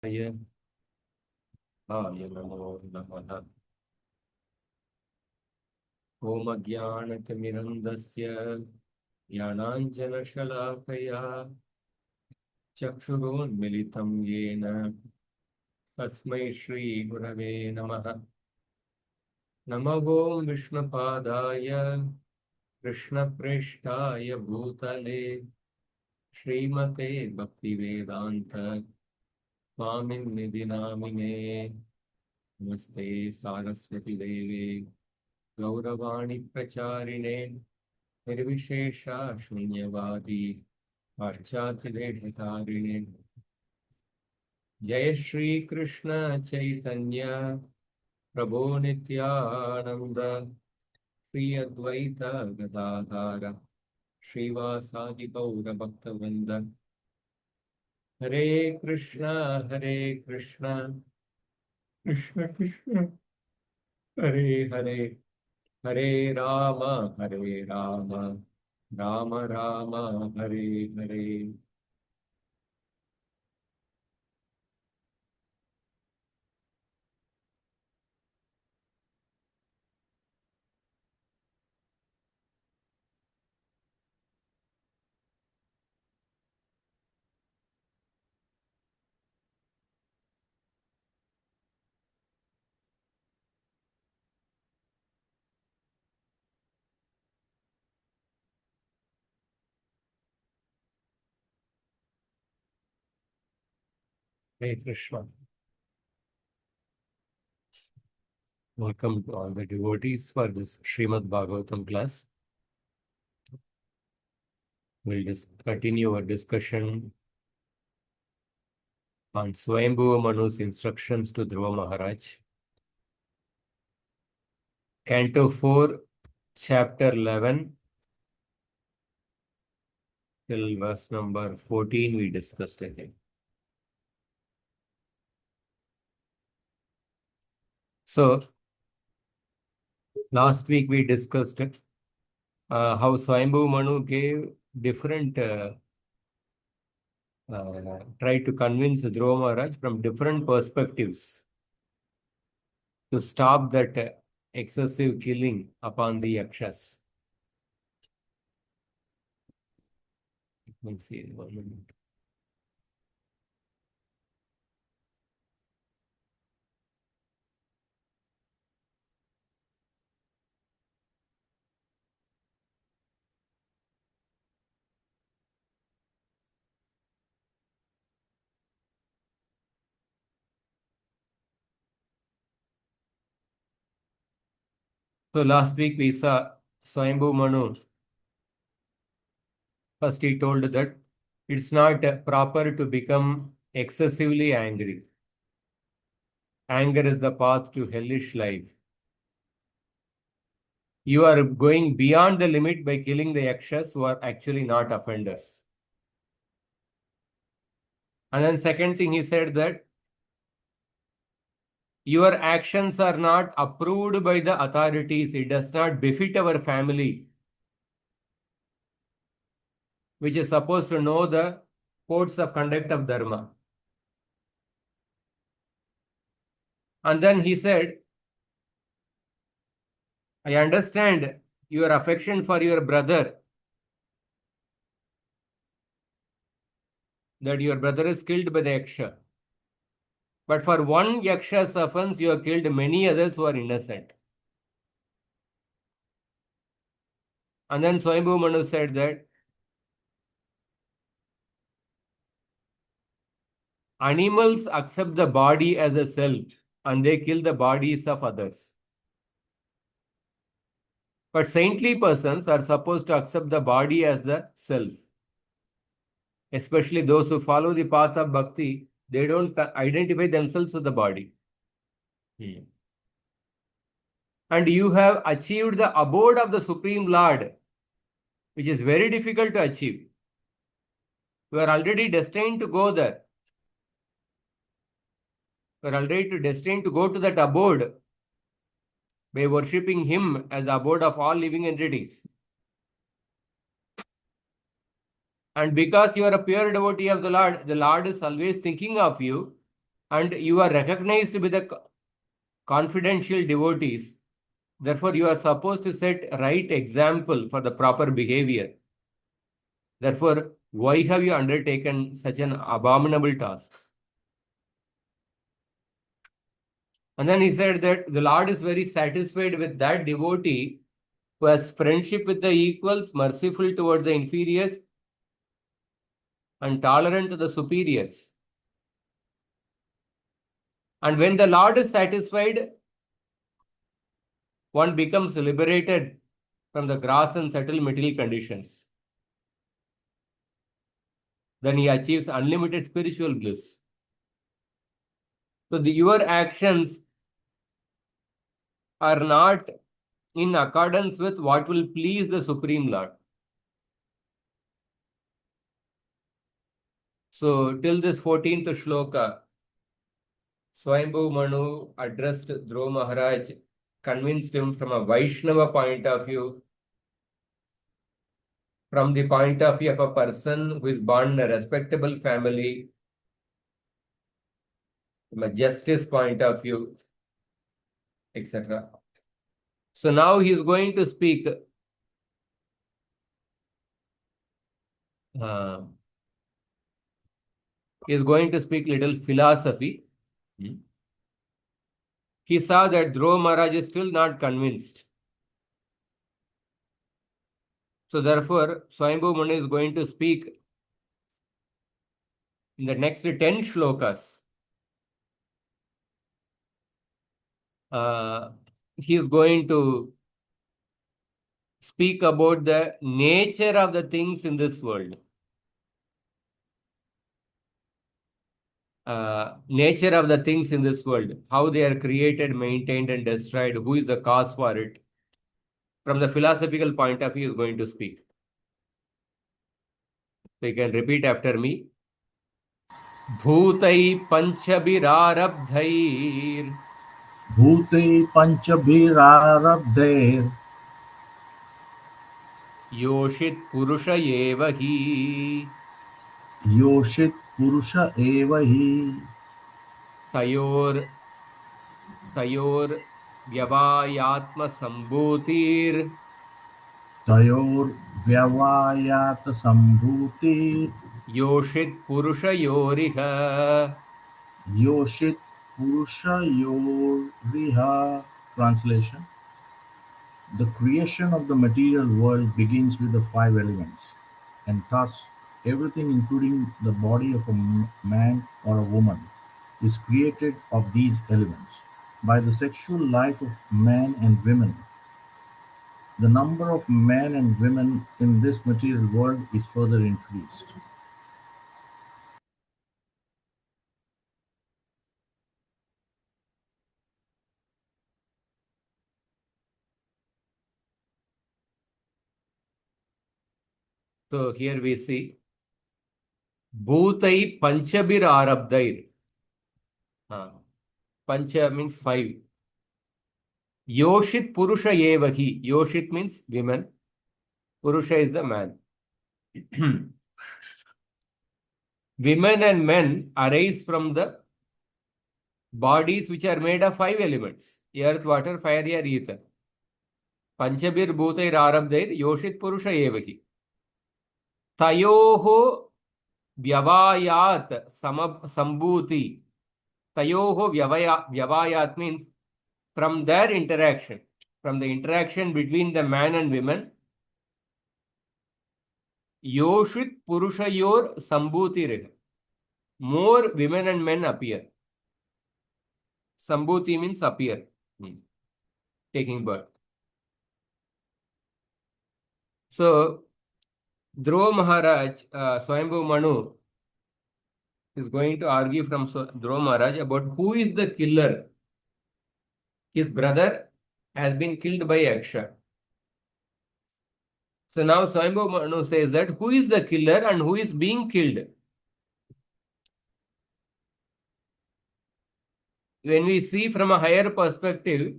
आय नमो नमः। ॐ अज्ञानतिमिरन्धस्य ज्ञानाञ्जनशलाकया चक्षुरोन्मिलितं येन तस्मै श्रीगुरवे नमः। नमो ॐ विष्णुपादाय कृष्णप्रेष्ठाय भूतले श्रीमते भक्तिवेदान्त स्वामिन्निधि नामिने। नमस्ते सारस्वती देवे गौरवाणी प्रचारिणे निर्विशेषा शून्यवादी पाश्चात्यदेशतारिणे। जय श्री कृष्ण चैतन्य प्रभो नित्यानंद श्री अद्वैत गदाधर श्रीवासादि गौर भक्तवृंद। हरे Krishna Krishna Krishna Hare Hare Hare Ram Ram Ram Hare Hare. Hare Krishna. Welcome to all the devotees for this Srimad Bhagavatam class. We'll just continue our discussion on Swayambhuva Manu's instructions to Dhruva Maharaj. Canto 4, Chapter 11, till verse number 14 we discussed, I think. So, last week we discussed how Swayambhuva Manu gave different, tried to convince Dhruva Maharaj from different perspectives to stop that excessive killing upon the Yakshas. Let me see, 1 minute. So last week we saw Swayambhu Manu. First he told that it's not proper to become excessively angry. Anger is the path to hellish life. You are going beyond the limit by killing the Yakshas who are actually not offenders. And then second thing he said that your actions are not approved by the authorities. It does not befit our family, which is supposed to know the codes of conduct of Dharma. And then he said, I understand your affection for your brother, that your brother is killed by the Yaksha. But for one Yaksha's offense, you have killed many others who are innocent. And then Swayambhu Manu said that animals accept the body as a self and they kill the bodies of others. But saintly persons are supposed to accept the body as the self. Especially those who follow the path of bhakti, they don't identify themselves with the body. And you have achieved the abode of the Supreme Lord, which is very difficult to achieve. You are already destined to go there. You are already destined to go to that abode by worshipping him as the abode of all living entities. And because you are a pure devotee of the Lord is always thinking of you. and you are recognized by the confidential devotees. Therefore, you are supposed to set right example for the proper behavior. Therefore, why have you undertaken such an abominable task? And then he said that the Lord is very satisfied with that devotee who has friendship with the equals, merciful towards the inferiors, and tolerant to the superiors. And when the Lord is satisfied, one becomes liberated from the gross and subtle material conditions. Then he achieves unlimited spiritual bliss. So your actions are not in accordance with what will please the Supreme Lord. So till this 14th shloka, Swayambhu Manu addressed Dhruva Maharaj, convinced him from a Vaishnava point of view, from the point of view of a person who is born in a respectable family, from a justice point of view, etc. So now he is going to speak. Uh, he is going to speak little philosophy. He saw that Dhruva Maharaj is still not convinced. So therefore, Swayambhu Manu is going to speak in the next 10 shlokas. He is going to speak about the nature of the things in this world. Nature of the things in this world, how they are created, maintained, and destroyed, who is the cause for it. From the philosophical point of view, he is going to speak. So you can repeat after me. Bhutai panchabirarabdhair भूते पञ्चभिरारब्धैर् yoshit purusha eva hi योषित् पुरुष एव हि tayor tayor vyavayatma sambhutir तयोर्व्यवायात् सम्भूतिर् yoshit purusha yoriha. योषित् पुरुषयोरिह. Translation: the creation of the material world begins with the five elements, and thus everything, including the body of a man or a woman, is created of these elements. By the sexual life of men and women, the number of men and women in this material world is further increased. So here we see Bhutai Panchabir Arabdair. Pancha means five. Yoshit Purusha Evahi. Yoshit means women. Purusha is the man. Women and men arise from the bodies which are made of five elements: earth, water, fire, air, ether. Panchabir Bhutair Arabdair Yoshit Purusha Evahi. Tayoho Vyavayat Sambhuti. Tayoho Vyavayat means from their interaction, from the interaction between the man and women, Yoshit Purushayor Sambhutir. More women and men appear. Sambhuti means appear, taking birth. So, Dhruva Maharaj, Swayambhu Manu, is going to argue from Dhruva Maharaj about who is the killer. His brother has been killed by Yaksha. So now Swayambhu Manu says that who is the killer and who is being killed. When we see from a higher perspective,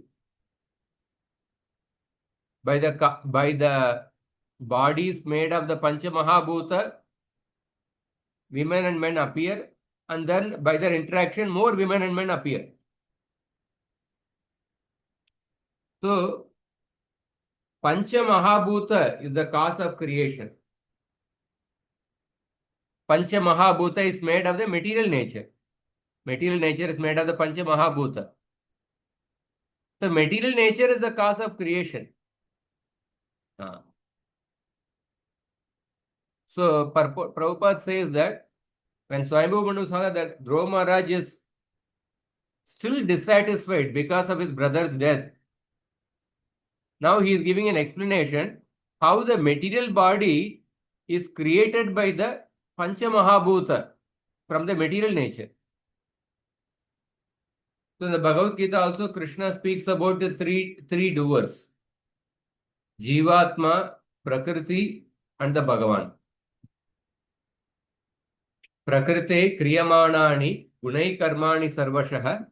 by the bodies made of the Pancha Mahabhuta, women and men appear, and then by their interaction, more women and men appear. So, Pancha Mahabhuta is the cause of creation. Pancha Mahabhuta is made of the material nature. Material nature is made of the Pancha Mahabhuta. So, material nature is the cause of creation. So, Prabhupada says that when Swayambhu Manu saw that Dhruva Maharaj is still dissatisfied because of his brother's death, now he is giving an explanation how the material body is created by the Pancha Mahabhuta from the material nature. So in the Bhagavad Gita also Krishna speaks about the three doers. Jivatma, Prakriti and the Bhagavan. Prakrite kriyamanani gunai karmani sarvashah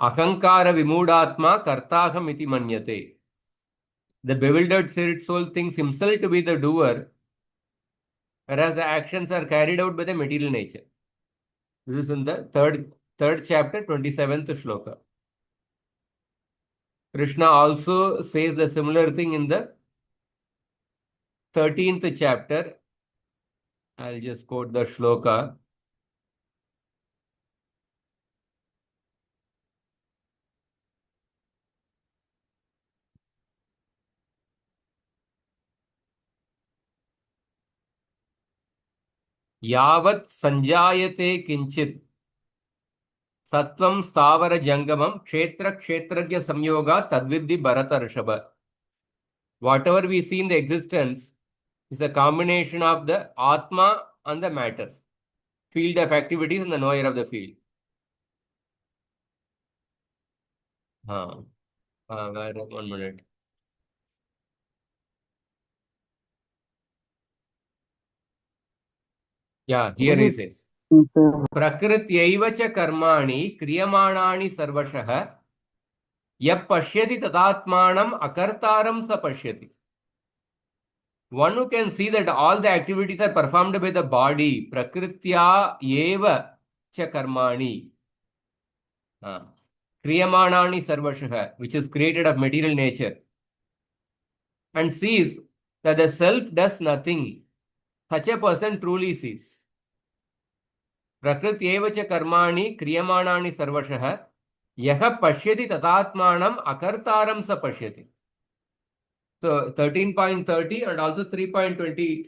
akankara vimudatma kartaham iti manyate. The bewildered spirit soul thinks himself to be the doer, whereas the actions are carried out by the material nature. This is in the third chapter, 27th shloka. Krishna also says the similar thing in the 13th chapter. I'll just quote the shloka. Yavat sanjayate kinchit Sattvam Stavara Jangamam Kshetra Kshetragya Samyoga Tadvidhi Bharata Rishabha. Whatever we see in the existence is a combination of the Atma and the matter, field of activities and the knower of the field. Wait 1 minute. Yeah, here he says. Prakrityaiva cha karmani kriyamanani sarvashah yap pashyati tadatmanam akartaram sa pashyati. One who can see that all the activities are performed by the body, prakritya eva cha karmani. Kriyamanani sarvashah, which is created of material nature, and sees that the self does nothing, such a person truly sees. Prakriti cha karmani kriyamanani sarvashah yaha pashyati tatatmanam akartaram sa pashyati. So 13.30 and also 3.20,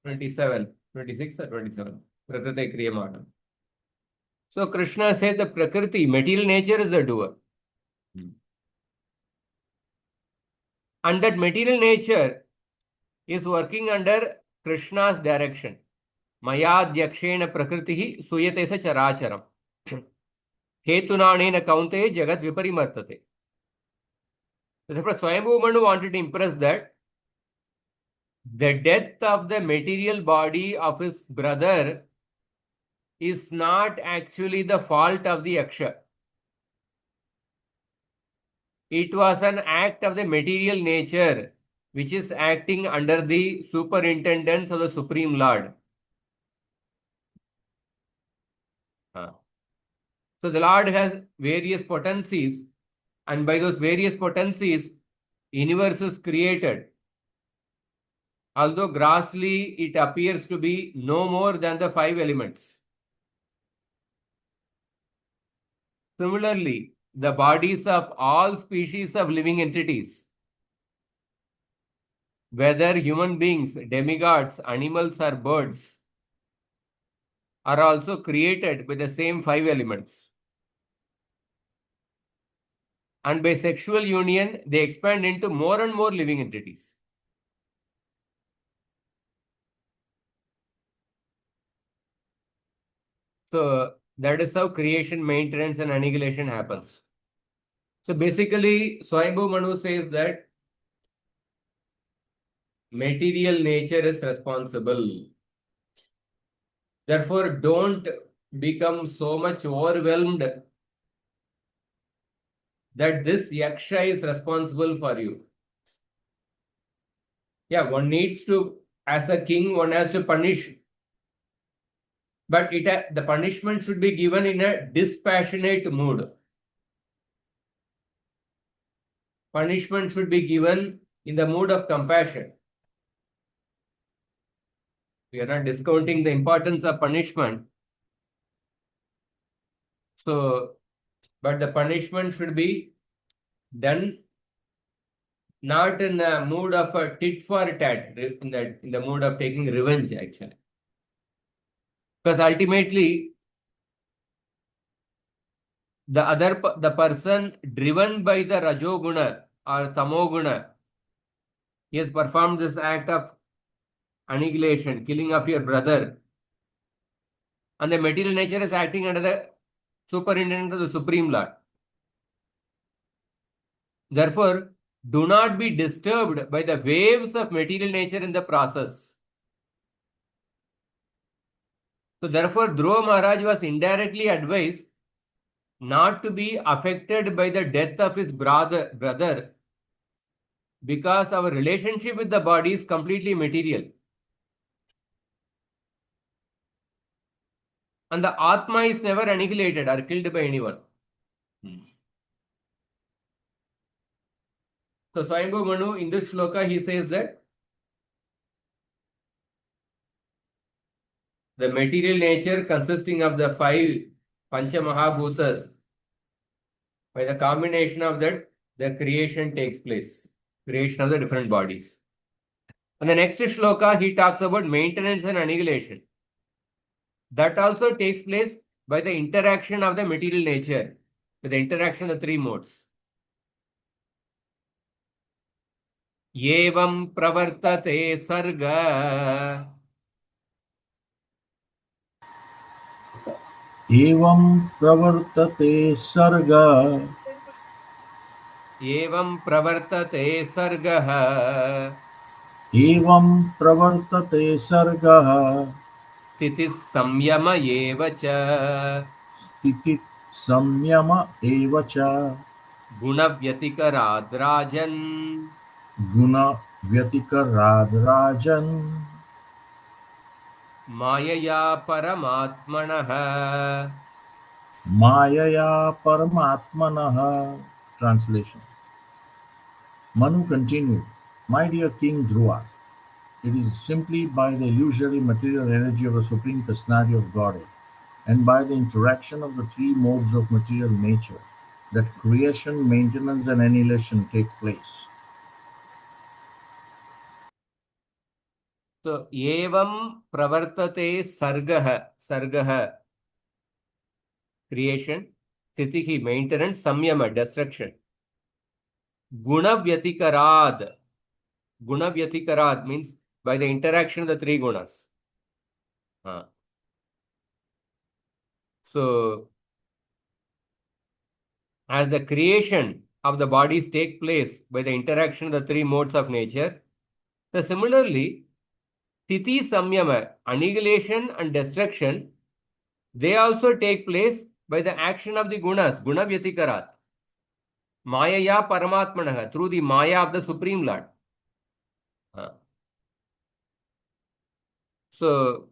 27, 26 or 27. Prakriti kriyamanam. So Krishna says the Prakriti, material nature is the doer. And that material nature is working under Krishna's direction. Maya Dyakshena Prakritihi Suyate sa Characharam. Hetunanena Kaunte Jagat Viparimartate. Therefore, Swayambhu Manu wanted to impress that the death of the material body of his brother is not actually the fault of the Yaksha. It was an act of the material nature which is acting under the superintendence of the Supreme Lord. So the Lord has various potencies, and by those various potencies, universe is created. Although grossly it appears to be no more than the 5 elements. Similarly, the bodies of all species of living entities, whether human beings, demigods, animals or birds, are also created with the same 5 elements. And by sexual union, they expand into more and more living entities. So that is how creation, maintenance and annihilation happens. So basically, Swayambhu Manu says that material nature is responsible. Therefore, don't become so much overwhelmed that this yaksha is responsible for you. Yeah, one needs to, as a king, one has to punish But the punishment should be given in a dispassionate mood. Punishment should be given in the mood of compassion. We are not discounting the importance of punishment. So, but the punishment should be done not in the mood of a tit for tat, in the mood of taking revenge, actually. Because ultimately, the person driven by the rajoguna or tamoguna, he has performed this act of annihilation, killing of your brother, and the material nature is acting under the superintendent of the Supreme Lord. Therefore, do not be disturbed by the waves of material nature in the process. So, therefore, Dhruva Maharaj was indirectly advised not to be affected by the death of his brother, because our relationship with the body is completely material. And the Atma is never annihilated or killed by anyone. So Swayambhu Manu, in this shloka, he says that the material nature consisting of the five Pancha Mahabhutas, by the combination of that, the creation takes place. Creation of the different bodies. And the next shloka, he talks about maintenance and annihilation. That also takes place by the interaction of the material nature, with the interaction of the three modes. Yevam pravartate sarga. एवं प्रवर्तते सर्गा Evam pravartate sargah. एवं प्रवर्तते सर्गः Sthiti samyama eva cha. स्थिति संयम एव च Guna vyatikaradh rajan. गुण व्यतिकराद् राजन् Mayaya paramatmanah. मायया परमात्मनः. Translation. Manu continued, My dear King Dhruva, it is simply by the illusory material energy of the Supreme Personality of Godhead and by the interaction of the three modes of material nature that creation, maintenance, and annihilation take place. So, evam pravartate sargah, creation, sthitihi, maintenance, samyama, destruction. Guna vyatikarad. Guna vyatikarad means by the interaction of the three gunas. So, as the creation of the bodies take place by the interaction of the three modes of nature, so similarly, sthiti samyama, annihilation and destruction, they also take place by the action of the gunas, guna vyatikarat. Mayaya paramatmanah, through the maya of the Supreme Lord. So,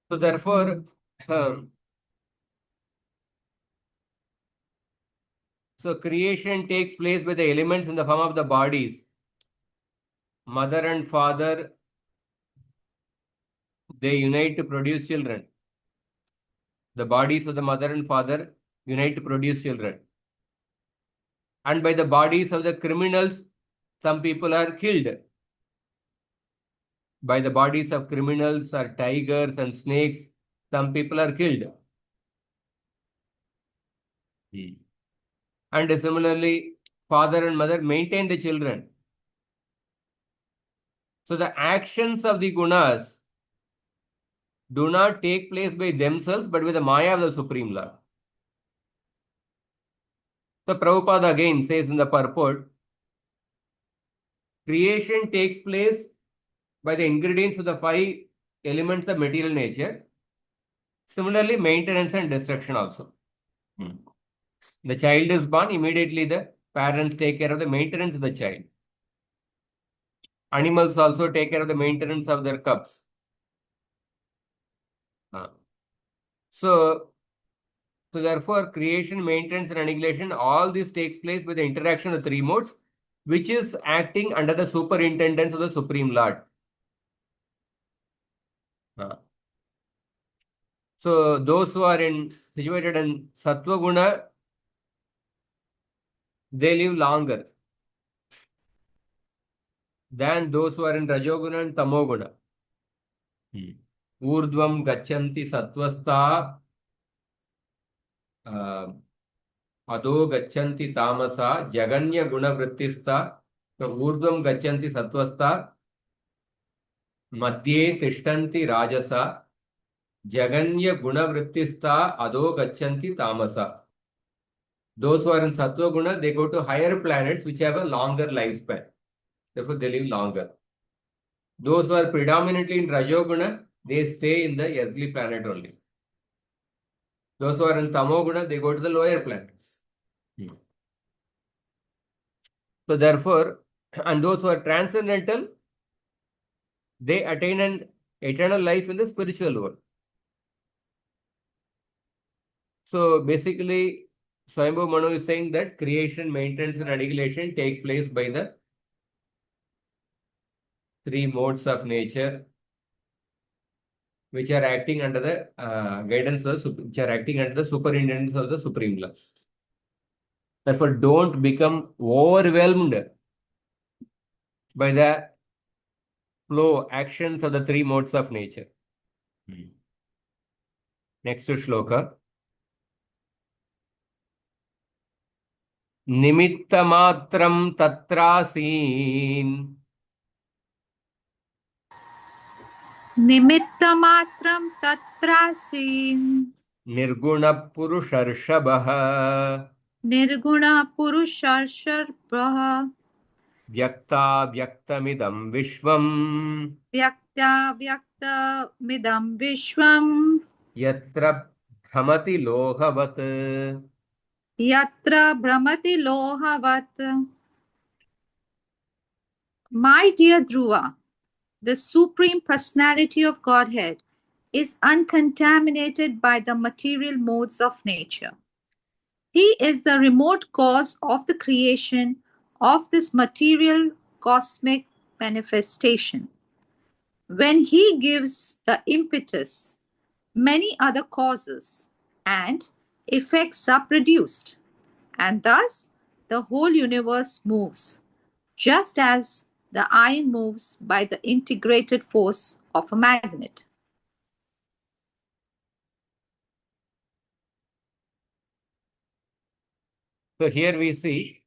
therefore, so creation takes place by the elements in the form of the bodies. Mother and father, they unite to produce children. The bodies of the mother and father unite to produce children. And by the bodies of the criminals, some people are killed. By the bodies of criminals or tigers and snakes, some people are killed. And similarly, father and mother maintain the children. So the actions of the gunas do not take place by themselves, but with the maya of the Supreme Lord. So Prabhupada again says in the purport, creation takes place by the ingredients of the five elements of material nature. Similarly, maintenance and destruction also. The child is born, immediately the parents take care of the maintenance of the child. Animals also take care of the maintenance of their cubs. So therefore, creation, maintenance, and annihilation, all this takes place by the interaction of the three modes, which is acting under the superintendence of the Supreme Lord. So those who are situated in Sattva Guna, they live longer than those who are in Rajoguna and Tamoguna. Urdhvam gachanti sattvastha, adho gachanti tamasa, jaganya guna vrittistha. So urdhvam gachanti sattvastha, madhye tishtanti rajasa, jaganya guna vrittistha, adho gachanti tamasa. Those who are in Sattva Guna, they go to higher planets which have a longer lifespan. Therefore, they live longer. Those who are predominantly in Rajoguna, they stay in the earthly planet only. Those who are in Tamoguna, they go to the lower planets. So therefore, and those who are transcendental, they attain an eternal life in the spiritual world. So basically, Swayambhu Manu is saying that creation, maintenance, and annihilation take place by the three modes of nature, which are acting under the guidance of which are acting under the superintendence of the Supreme Lord. Therefore, don't become overwhelmed by the flow, actions of the three modes of nature. Next shloka. Nimittamatram tatrasin Nimittamatram tatrasin nirguna purusharshabah nirguna purusharsharbha vyakta vyaktamidam vishvam vyakta vyakta midam vishwam yatra bhamati lohavat. yatra brahmati lohavat. My dear Dhruva, the Supreme Personality of Godhead is uncontaminated by the material modes of nature. He is the remote cause of the creation of this material cosmic manifestation. When he gives the impetus, many other causes and effects are produced, and thus the whole universe moves, just as the iron moves by the integrated force of a magnet. So here we see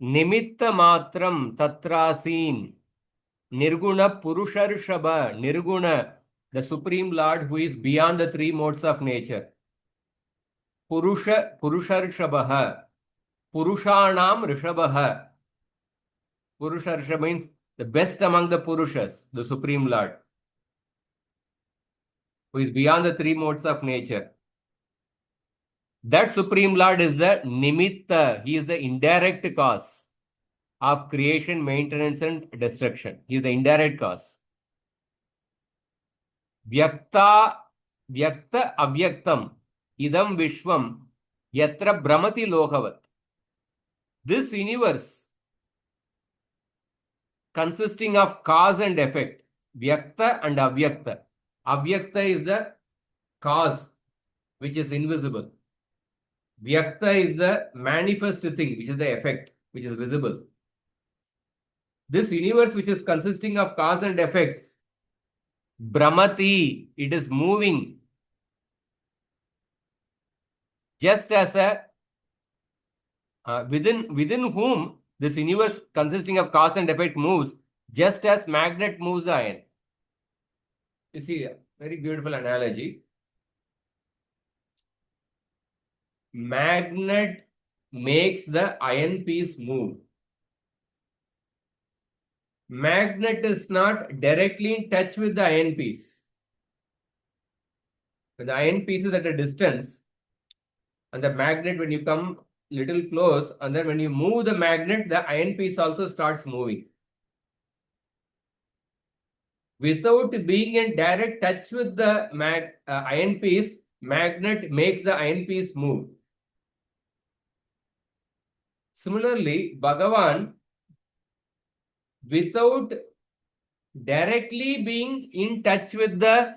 nimitta matram tatrasin nirguna purusharshaba. Nirguna, the Supreme Lord who is beyond the three modes of nature. Purusharshabah. Purushanam rishabah. Purusharsha means the best among the Purushas, the Supreme Lord, who is beyond the three modes of nature. That Supreme Lord is the Nimitta. He is the indirect cause of creation, maintenance, and destruction. He is the indirect cause. Vyakta, Vyakta Avyaktam, Idam Vishwam, Yatra Brahmati Lohavat. This universe, consisting of cause and effect, Vyakta and Avyakta. Avyakta is the cause, which is invisible. Vyakta is the manifest thing, which is the effect, which is visible. This universe, which is consisting of cause and effects, Brahmati, it is moving just as a within whom this universe consisting of cause and effect moves, just as magnet moves the iron. You see, a very beautiful analogy. Magnet makes the iron piece move. Magnet is not directly in touch with the iron piece. When the iron piece is at a distance, and the magnet, when you come little close, and then when you move the magnet, the iron piece also starts moving. without being in direct touch with the iron piece, magnet makes the iron piece move. Similarly, Bhagavan, without directly being in touch with the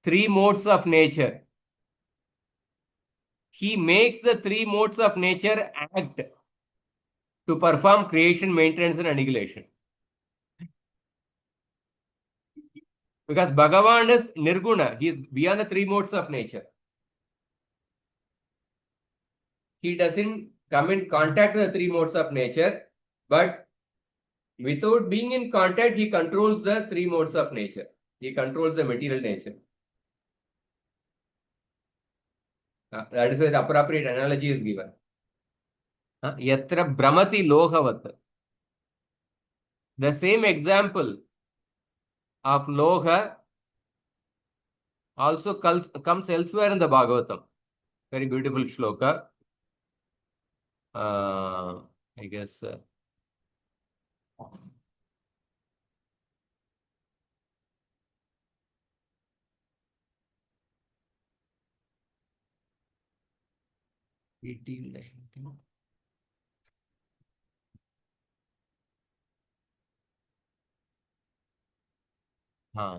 three modes of nature, he makes the three modes of nature act to perform creation, maintenance, and annihilation. Because Bhagavan is Nirguna, he is beyond the three modes of nature. He doesn't come in contact with the three modes of nature, but without being in contact, he controls the three modes of nature. He controls the material nature. That is why the appropriate analogy is given. Yatra Brahmati Lohavat. The same example of Loha also comes elsewhere in the Bhagavatam. Very beautiful shloka. I guess. 18, 19. हाँ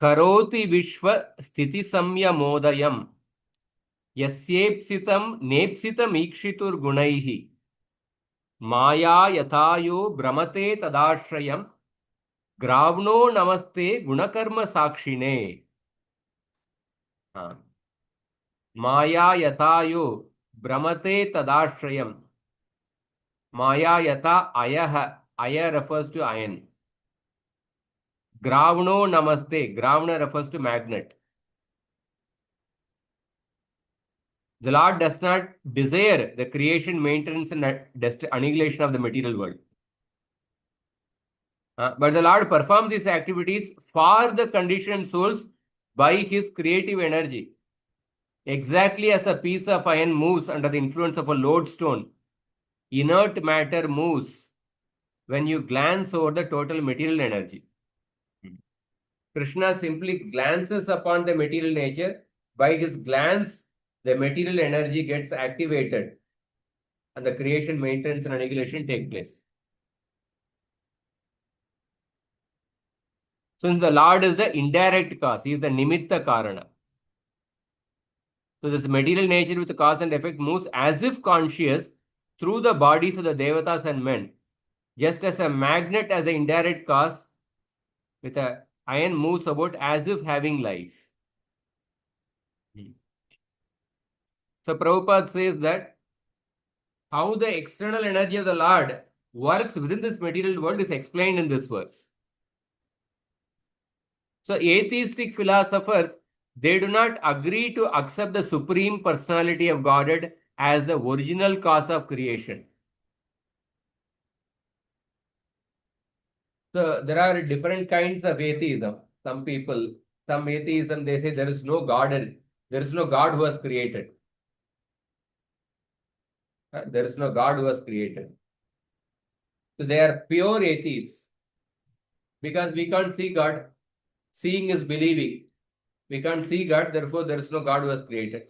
करोति विश्व स्थिति संयमोदयम् यस्येप्सितं नेप्सितमीक्षितुर्गुणैः माया यथायो भ्रमते तदाश्रयम् ग्रावणो नमस्ते गुणकर्म साक्षिणे. हाँ माया यथायो भ्रमते तदाश्रयम्. Maya yata ayah. Ayah refers to iron. Gravno namaste. Gravna refers to magnet. The Lord does not desire the creation, maintenance, and annihilation of the material world. But the Lord performs these activities for the conditioned souls by his creative energy. Exactly as a piece of iron moves under the influence of a lodestone, inert matter moves when you glance over the total material energy. Krishna simply glances upon the material nature. By his glance, the material energy gets activated and the creation, maintenance, and annihilation take place. Since the Lord is the indirect cause, he is the nimitta karana. So this material nature with the cause and effect moves as if conscious through the bodies of the devatas and men. Just as a magnet as the indirect cause with a iron moves about as if having life. So Prabhupada says that how the external energy of the Lord works within this material world is explained in this verse. So atheistic philosophers, they do not agree to accept the Supreme Personality of Godhead as the original cause of creation. So there are different kinds of atheism. Some atheism, they say there is no God and there is no God who has created. There is no God who has created. So they are pure atheists because we can't see God. Seeing is believing. We can't see God, therefore there is no God who has created.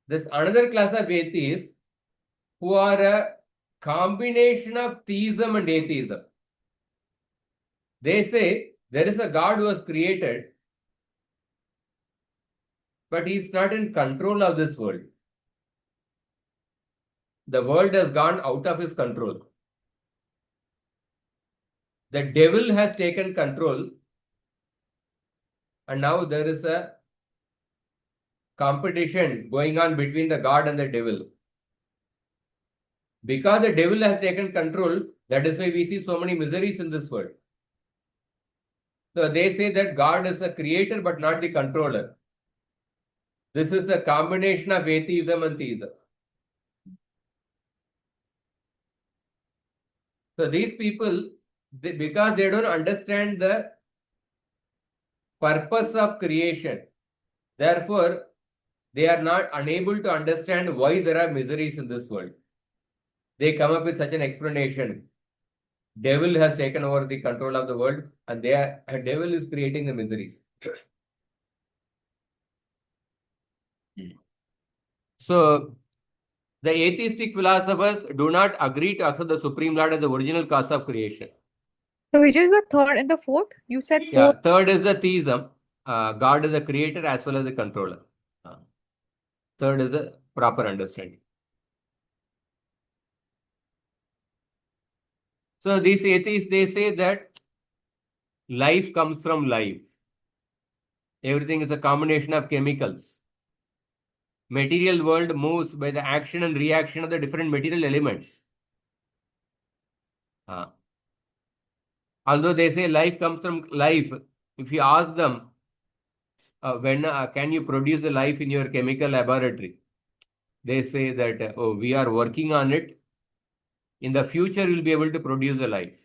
There's another class of atheists who are a combination of theism and atheism. They say there is a God who has created, but he is not in control of this world. The world has gone out of his control. The devil has taken control, and now there is a competition going on between the God and the devil. Because the devil has taken control, that is why we see so many miseries in this world. So they say that God is a creator but not the controller. This is a combination of atheism and theism. So these people, because they don't understand the purpose of creation, therefore they are not unable to understand why there are miseries in this world. They come up with such an explanation devil has taken over the control of the world, and devil is creating the miseries. So the atheistic philosophers do not agree to accept the Supreme Lord as the original cause of creation. So which is the third and the fourth? You said Yeah, fourth. third is the theism. God is the creator as well as the controller. Third is the proper understanding. So these atheists, they say that life comes from life. Everything is a combination of chemicals. Material world moves by the action and reaction of the different material elements. Although they say life comes from life, if you ask them, when can you produce the life in your chemical laboratory? They say that, oh, we are working on it. In the future, we'll be able to produce the life.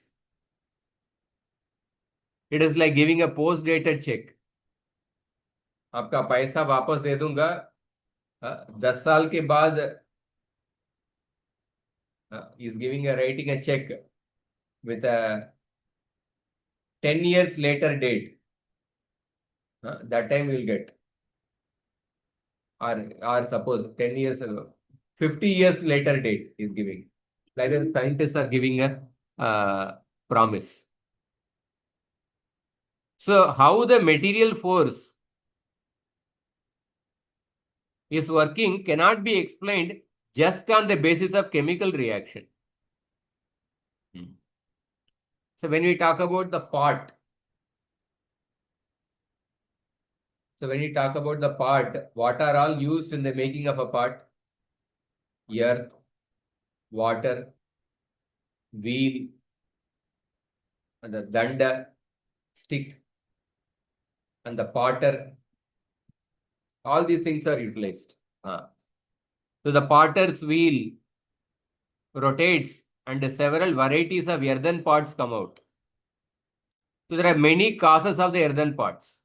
It is like giving a post-dated check. आपका पैसा वापस दे दूंगा 10 साल के बाद is giving a writing a check with a 10 years later date. That time you will get. Or suppose 10 years ago, 50 years later date is giving. Like the scientists are giving a promise. So how the material force is working cannot be explained just on the basis of chemical reaction. So when we talk about the pot, what are all used in the making of a pot? Earth, water, wheel, and the danda, stick, and the potter. All these things are utilized. So the potter's wheel rotates and several varieties of earthen pots come out. So there are many causes of the earthen pots.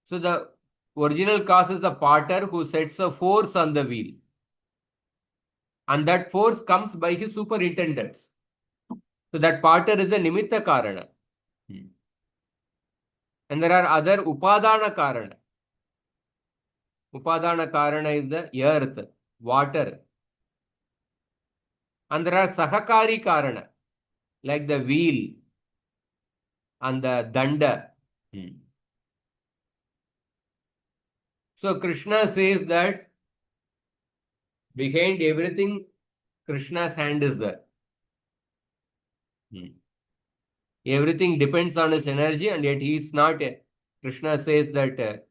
So the original cause is the potter who sets a force on the wheel. And that force comes by his superintendents. So that potter is the nimitta karana. And there are other upadana karana. Upadana karana is the earth, water. And there are sahakari karana, like the wheel and the danda. So Krishna says that behind everything, Krishna's hand is there. Everything depends on his energy, and yet he is not. Krishna says that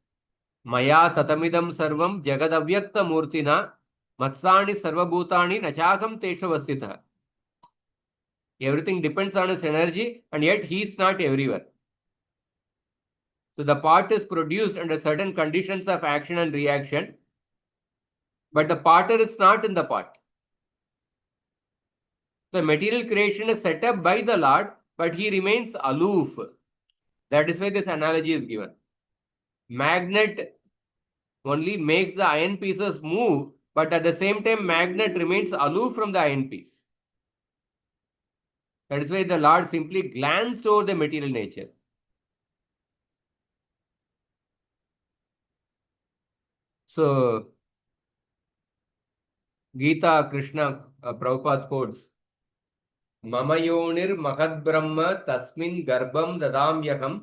Maya tatamidam sarvam jagadavyakta murtina matsani sarvabhutani nachakam teshvastitha. Everything depends on his energy, and yet he is not everywhere. So the pot is produced under certain conditions of action and reaction, but the potter is not in the pot. The material creation is set up by the Lord, but he remains aloof. That is why this analogy is given. Magnet only makes the iron pieces move, but at the same time, magnet remains aloof from the iron piece. That is why the Lord simply glanced over the material nature. So, Gita Krishna Prabhupada quotes, Mamayonir Mahad Brahma Tasmin Garbham Dadamyakam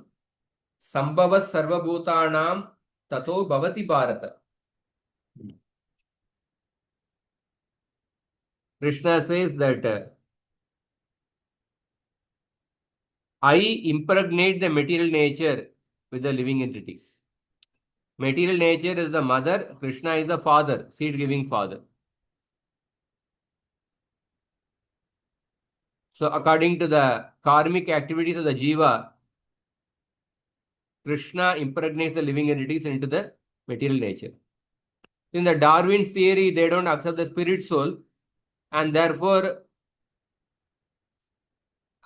Sambhavas Sarvabhutanam Tato Bhavati Bharata. Krishna says that I impregnate the material nature with the living entities. Material nature is the mother, Krishna is the father, seed-giving father. So according to the karmic activities of the jiva, Krishna impregnates the living entities into the material nature. In the Darwin's theory, they don't accept the spirit soul, and therefore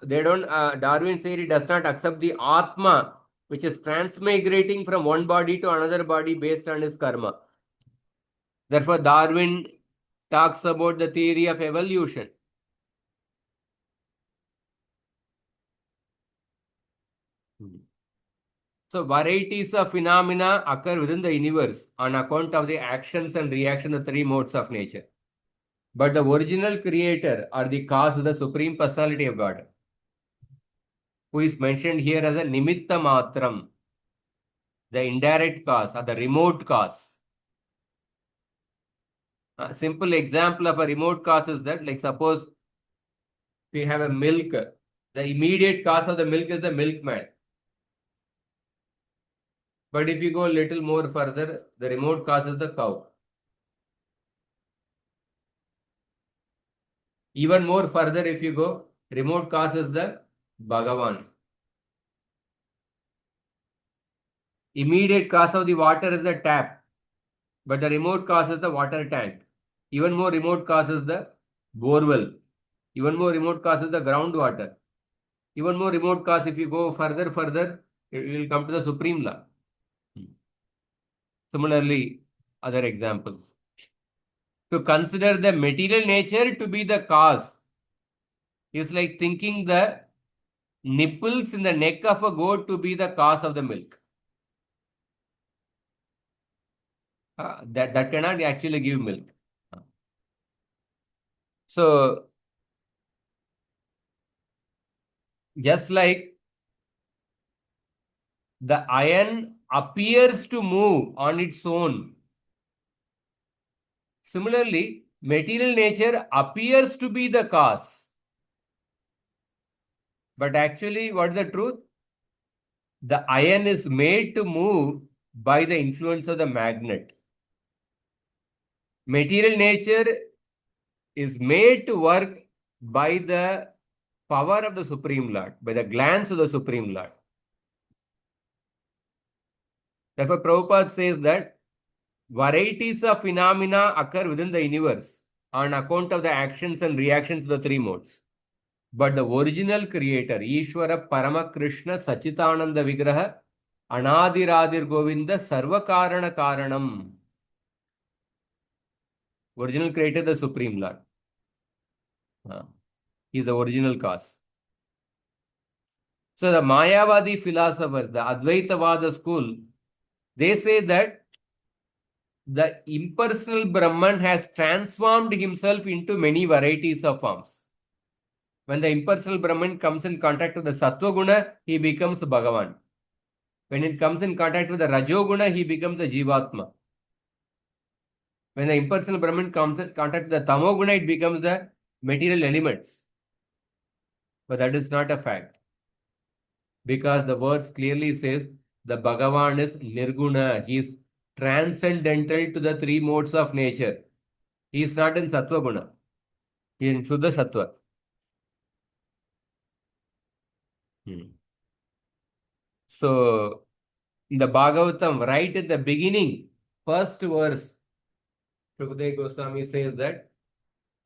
Darwin's theory does not accept the Atma, which is transmigrating from one body to another body based on his karma. Therefore, Darwin talks about the theory of evolution. So varieties of phenomena occur within the universe on account of the actions and reactions of three modes of nature. But the original creator or the cause is the Supreme Personality of God, who is mentioned here as a Nimitta Matram, the indirect cause or the remote cause. A simple example of a remote cause is that, like suppose we have a milk, the immediate cause of the milk is the milkman. But if you go a little more further, the remote cause is the cow. Even more further, if you go, remote cause is the Bhagavan. Immediate cause of the water is the tap, but the remote cause is the water tank. Even more remote cause is the borewell. Even more remote cause is the groundwater. Even more remote cause, if you go further, it will come to the supreme law. Similarly, other examples. To consider the material nature to be the cause is like thinking the nipples in the neck of a goat to be the cause of the milk. That cannot actually give milk. So, just like the iron appears to move on its own, similarly, material nature appears to be the cause. But actually, what is the truth? The iron is made to move by the influence of the magnet. Material nature is made to work by the power of the Supreme Lord, by the glance of the Supreme Lord. Therefore, Prabhupada says that varieties of phenomena occur within the universe on account of the actions and reactions of the three modes. But the original creator, Ishvara Parama Krishna Sachitananda Vigraha, Anadiradir Govinda Sarvakarana Karanam. Original creator, the Supreme Lord. He is the original cause. So the Mayavadi philosophers, the Advaitavada school, they say that the impersonal Brahman has transformed himself into many varieties of forms. When the impersonal Brahman comes in contact with the Sattva Guna, he becomes Bhagavan. When it comes in contact with the Rajoguna, he becomes the Jivatma. When the impersonal Brahman comes in contact with the Tamoguna, it becomes the material elements. But that is not a fact. Because the verse clearly says the Bhagavan is Nirguna. He is transcendental to the three modes of nature. He is not in Sattva Guna. He is in Shuddha Sattva. So, in the Bhagavatam, right at the beginning, first verse, Shukadeva Goswami says that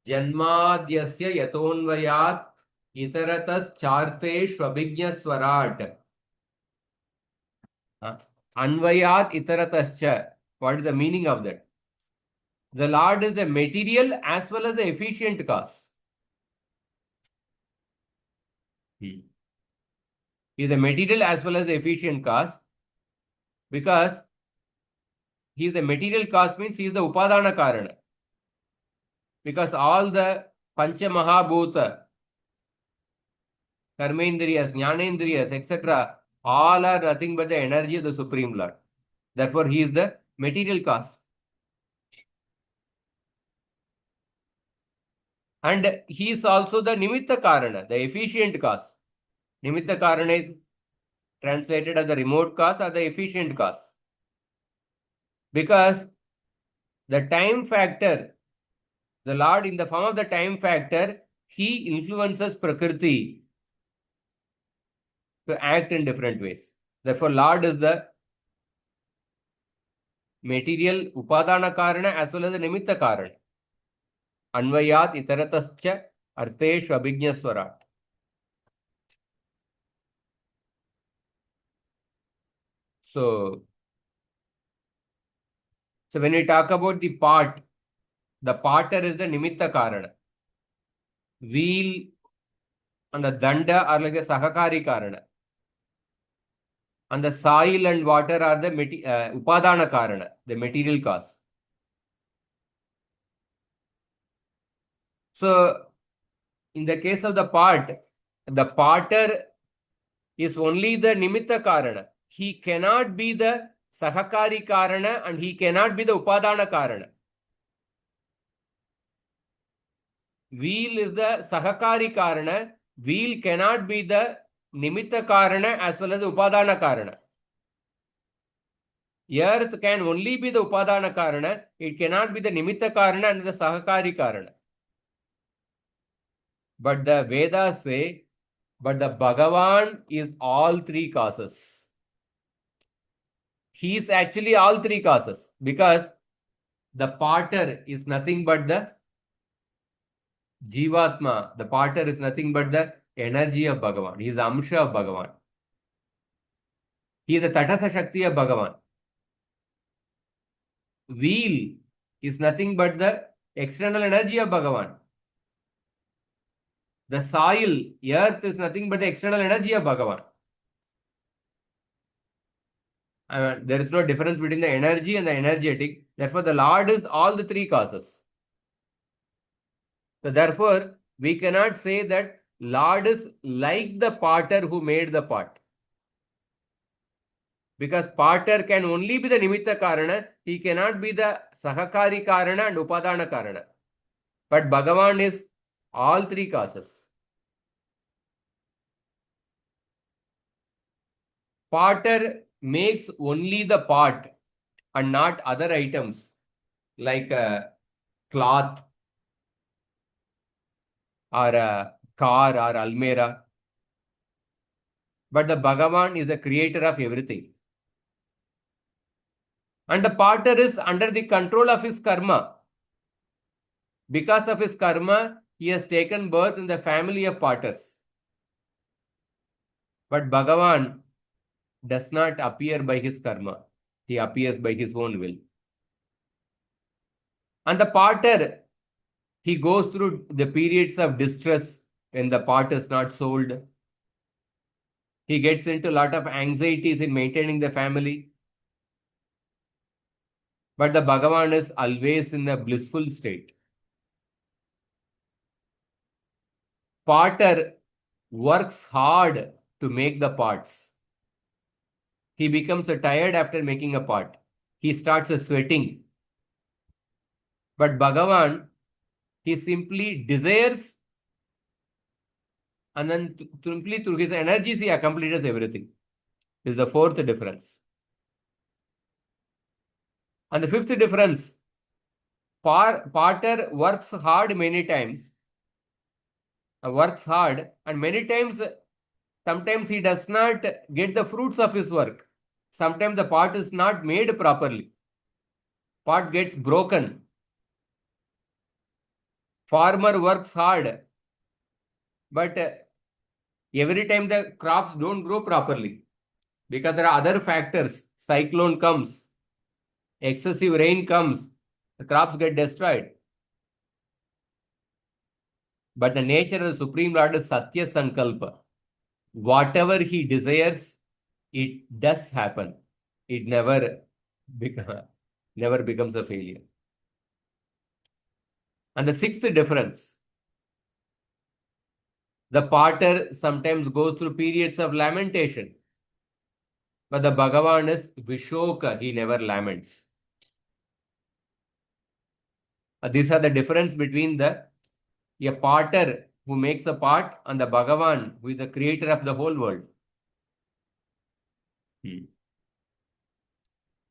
Janmadyasya yatonvayat itaratas charte shvabhignya swarat. Anvayat itaratascha. What is the meaning of that? The Lord is the material as well as the efficient cause. He is the material as well as the efficient cause because he is the material cause means he is the Upadana Karana. Because all the Pancha Mahabhuta, Karmendriyas, Jnanendriyas, etc., all are nothing but the energy of the Supreme Lord. Therefore, he is the material cause. And he is also the Nimitta Karana, the efficient cause. Nimitta Karana is translated as the remote cause or the efficient cause. Because the time factor, the Lord in the form of the time factor, he influences Prakriti to act in different ways. Therefore, Lord is the material Upadana Karana as well as the Nimitta Karana. Anvayat itaratascha arteshu abhignya swarat. So when we talk about the part, The potter is the nimitta karana. Wheel and the danda are like the sahakari karana. And the soil and water are the upadana karana, the material cause. So, in the case of the pot, the potter is only the nimitta karana. He cannot be the sahakari karana and he cannot be the upadana karana. Wheel is the sahakari karana. Wheel cannot be the nimitta karana as well as the upadana karana. Earth can only be the upadana karana. It cannot be the nimitta karana and the sahakari karana. But the Vedas say, but the Bhagavan is all three causes. He is actually all three causes because the potter is nothing but the Jivatma. The potter is nothing but the energy of Bhagavan. He is the Amsha of Bhagavan. He is the Tathatha Shakti of Bhagavan. Wheel is nothing but the external energy of Bhagavan. The soil, earth is nothing but the external energy of Bhagavan. There is no difference between the energy and the energetic. Therefore, the Lord is all the three causes. So, therefore, we cannot say that Lord is like the potter who made the pot. Because potter can only be the nimitta karana, he cannot be the sahakari karana and upadana karana. But Bhagavan is all three causes. Potter makes only the pot and not other items like a cloth or a car or almera. But the Bhagavan is the creator of everything. And the potter is under the control of his karma. Because of his karma, he has taken birth in the family of potters. But Bhagavan does not appear by his karma. He appears by his own will. And the potter, he goes through the periods of distress when the pot is not sold. He gets into a lot of anxieties in maintaining the family. But the Bhagavan is always in a blissful state. Potter works hard to make the pots. He becomes tired after making a pot. He starts sweating. But Bhagavan, he simply desires and then simply through his energies he accomplishes everything. This is the fourth difference. And the fifth difference, potter works hard many times. Works hard and many times, sometimes he does not get the fruits of his work. Sometimes the pot is not made properly. Pot gets broken. Farmer works hard, but every time the crops don't grow properly because there are other factors. Cyclone comes, excessive rain comes, the crops get destroyed. But the nature of the Supreme Lord is Satya Sankalpa. Whatever he desires, it does happen. It never becomes a failure. And the sixth difference, the potter sometimes goes through periods of lamentation. But the Bhagavan is Vishoka, he never laments. These are the difference between a potter who makes a pot and the Bhagavan who is the creator of the whole world.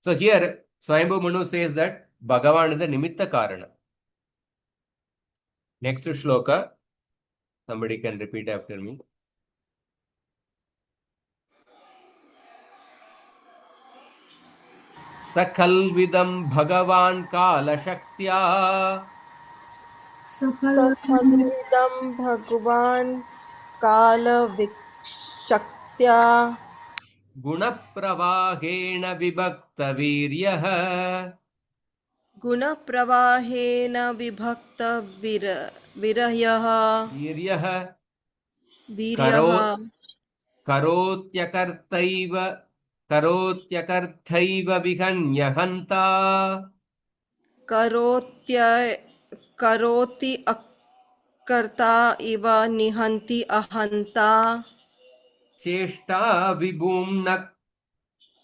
So here, Swayambhu Manu says that Bhagavan is the Nimitta Karana. Next shloka, somebody can repeat after me. Sakalvidam Bhagavan Kala Shaktya सखलविदं भगवान् कालविशक्त्या Guna Pravahena Vibhakta Viryaha गुणप्रवाहेन विरह्यः वीर्यः वीर्यः करो करोत्यकर्तैव करोत्यकर्थैव विहन्यहन्ता करोत्य करोति अकर्ता इव निहन्ति अहन्ता चेष्टा विभुम्न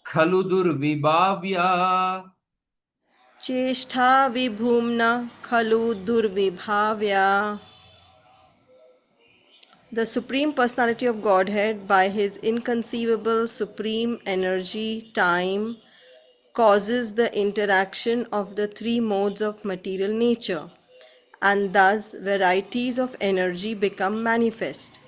खलु दुर्विभाव्या चेष्टा विभुम्न खलु दुर्विभाव्या. The Supreme Personality of Godhead, by his inconceivable supreme energy, time, causes the interaction of the three modes of material nature, and thus varieties of energy become manifest.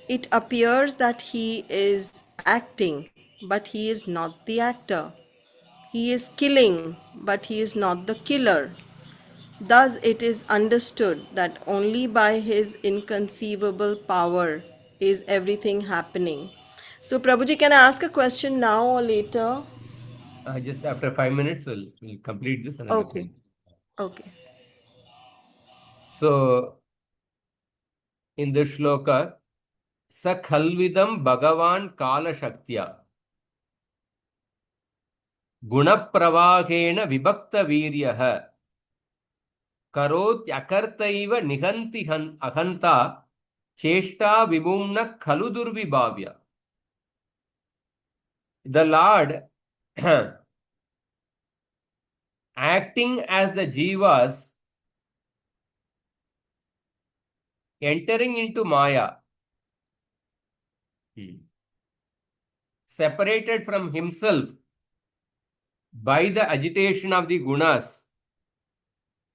It appears that he is acting, but he is not the actor. He is killing, but he is not the killer. Thus it is understood that only by his inconceivable power is everything happening. So Prabhuji, can I ask a question now or later? just after 5 minutes we'll complete this and then Okay. we'll Okay. So in this shloka sa khalvidam bhagavan kala shaktya गुणप्रवाहेण विभक्तवीर्यः करोत्यकर्तैव निहन्ति अहन्ता चेष्टा विमुम्न खलु दुर्विभाव्य. The Lord acting as the jivas entering into Maya, separated from himself by the agitation of the gunas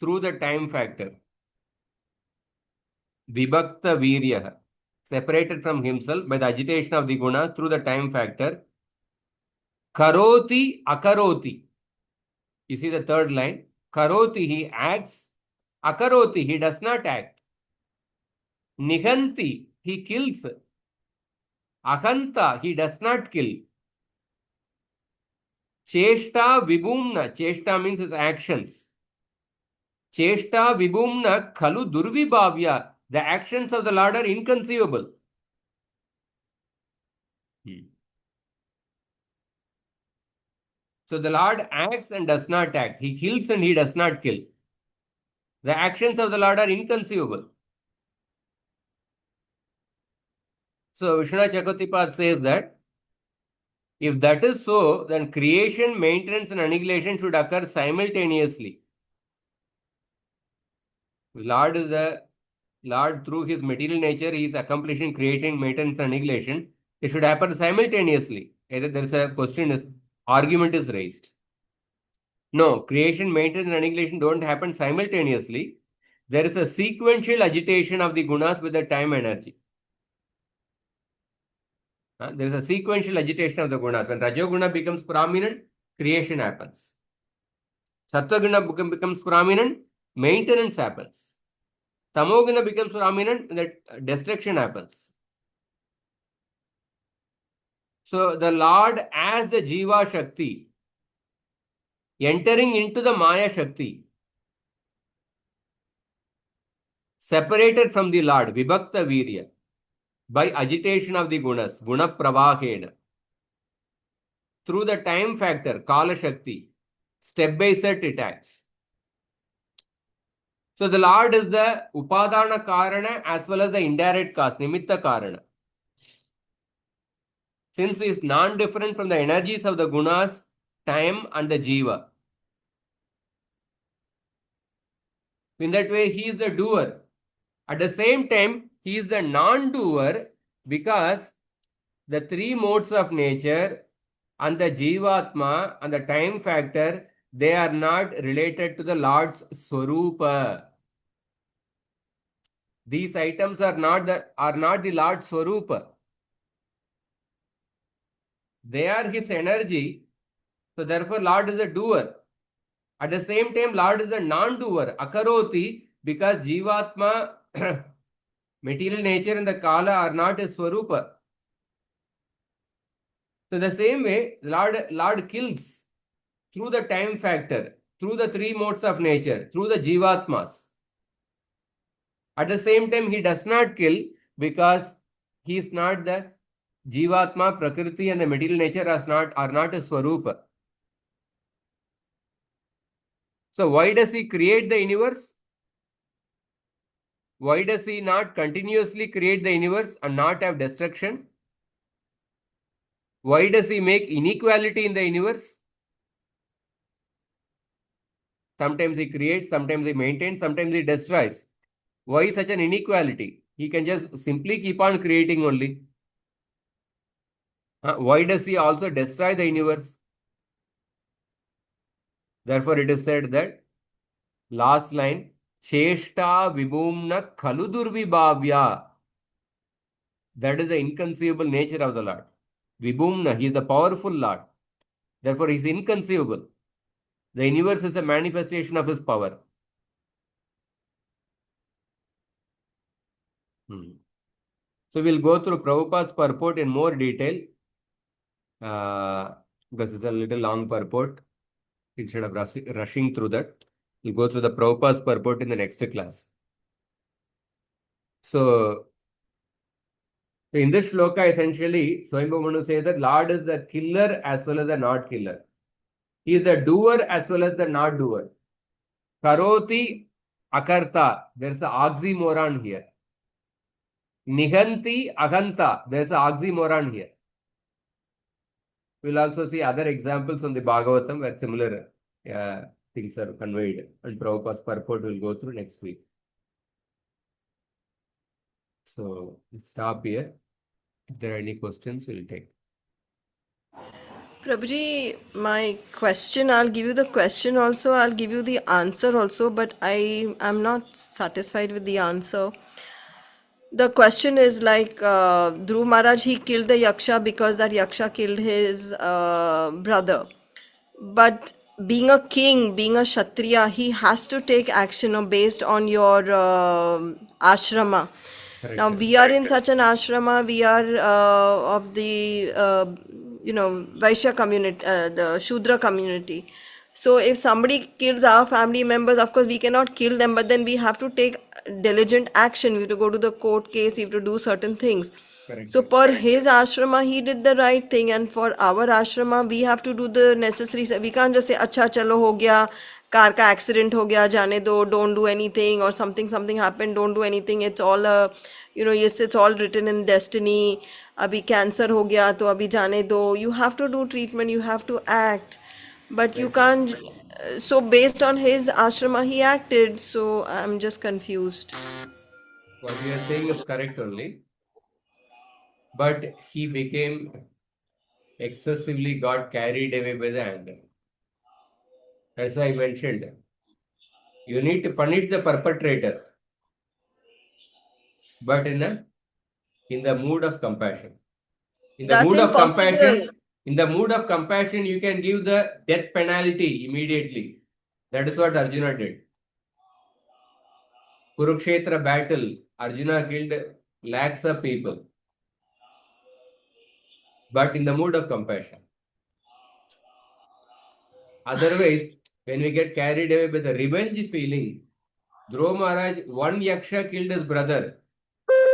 through the time factor. Vibhakta Viryah, separated from himself by the agitation of the guna through the time factor. Karoti akaroti. You see the third line. Karoti, he acts. Akaroti, he does not act. Nihanti, he kills. Ahanta, he does not kill. Cheshta vibhumna, cheshta means his actions. Cheshta vibhumna khalu durvibhavya, the actions of the Lord are inconceivable. So the Lord acts and does not act. He kills and he does not kill. The actions of the Lord are inconceivable. So Vishwanath Chakravartipad says that if that is so, then creation, maintenance, and annihilation should occur simultaneously. Lord is the Lord through his material nature, he is accomplishing creating, maintenance, and annihilation. It should happen simultaneously. Either there is a question, argument is raised. No, creation, maintenance, and annihilation don't happen simultaneously. There is a sequential agitation of the gunas with the time energy. There is a sequential agitation of the gunas. When Rajoguna becomes prominent, creation happens. Sattva-guna becomes prominent, maintenance happens. Tamoguna becomes prominent, that destruction happens. So the Lord as the Jiva Shakti, entering into the Maya Shakti, separated from the Lord, Vibhakta Virya, by agitation of the gunas, guna pravahena, through the time factor, Kala Shakti, step by step it acts. So the Lord is the Upadana Karana as well as the indirect cause, Nimitta Karana. Since he is non-different from the energies of the gunas, time and the jiva. In that way, he is the doer. At the same time, he is the non-doer because the three modes of nature and the jivatma and the time factor, they are not related to the Lord's Swarupa. These items are not the Lord's Swarupa. They are his energy. So therefore, Lord is a doer. At the same time, Lord is a non-doer. Akaroti, because jivatma, material nature and the kala are not his Swarupa. So the same way, Lord kills through the time factor. through the three modes of nature, through the Jivatmas. At the same time, he does not kill because he is not the Jivatma, Prakriti, and the material nature are not a Swarupa. So why does he create the universe? Why does he not continuously create the universe and not have destruction? Why does he make inequality in the universe? Sometimes he creates, sometimes he maintains, sometimes he destroys. Why such an inequality? He can just simply keep on creating only. Why does he also destroy the universe? Therefore, it is said that last line, Cheshta Vibhumna Kaludurvibhavya. That is the inconceivable nature of the Lord. Vibhumna, he is the powerful Lord. Therefore, he is inconceivable. The universe is a manifestation of his power. So we'll go through Prabhupada's purport in more detail because it's a little long purport. Instead of rushing through that, we'll go through the Prabhupada's purport in the next class. So in this shloka, essentially, Swayambhu Manu says that Lord is the killer as well as the not killer. He is the doer as well as the not doer. Karoti akarta, there's an oxymoron here. Nihanti aganta, there's an oxymoron here. We'll also see other examples on the Bhagavatam where similar things are conveyed. And Prabhupada's purport will go through next week. So let's stop here. If there are any questions, we'll take. Prabhuji, my question, I'll give you the question also, I'll give you the answer also, but I'm not satisfied with the answer. The question is like Dhruv Maharaj, he killed the Yaksha because that Yaksha killed his brother. But being a king, being a Kshatriya, he has to take action based on your ashrama. Correct, Now correct. we are in such an ashrama, we are of the Vaishya community, the Shudra community. So if somebody kills our family members, of course we cannot kill them, but then we have to take diligent action. We have to go to the court case, we have to do certain things. Correct. So per his ashrama, he did the right thing, and for our ashrama, we have to do the necessary. We can't just say, "Acha, chalo ho gaya, car ka accident ho gaya, jane do, don't do anything," or something happened, don't do anything. It's all yes, it's all written in destiny. Abhi cancer ho gaya, to abhi jane do. You have to do treatment, you have to act, but you can't. So based on his ashrama, he acted. So I'm just confused. What you are saying is correct only. But he became excessively got carried away by the anger. That's why I mentioned. You need to punish the perpetrator, but in the mood of compassion. In the That's mood of impossible. compassion, you can give the death penalty immediately. That is what Arjuna did. Kurukshetra battle, Arjuna killed lakhs of people, but in the mood of compassion. Otherwise, when we get carried away by the revenge feeling, Dhruva Maharaj, one Yaksha killed his brother,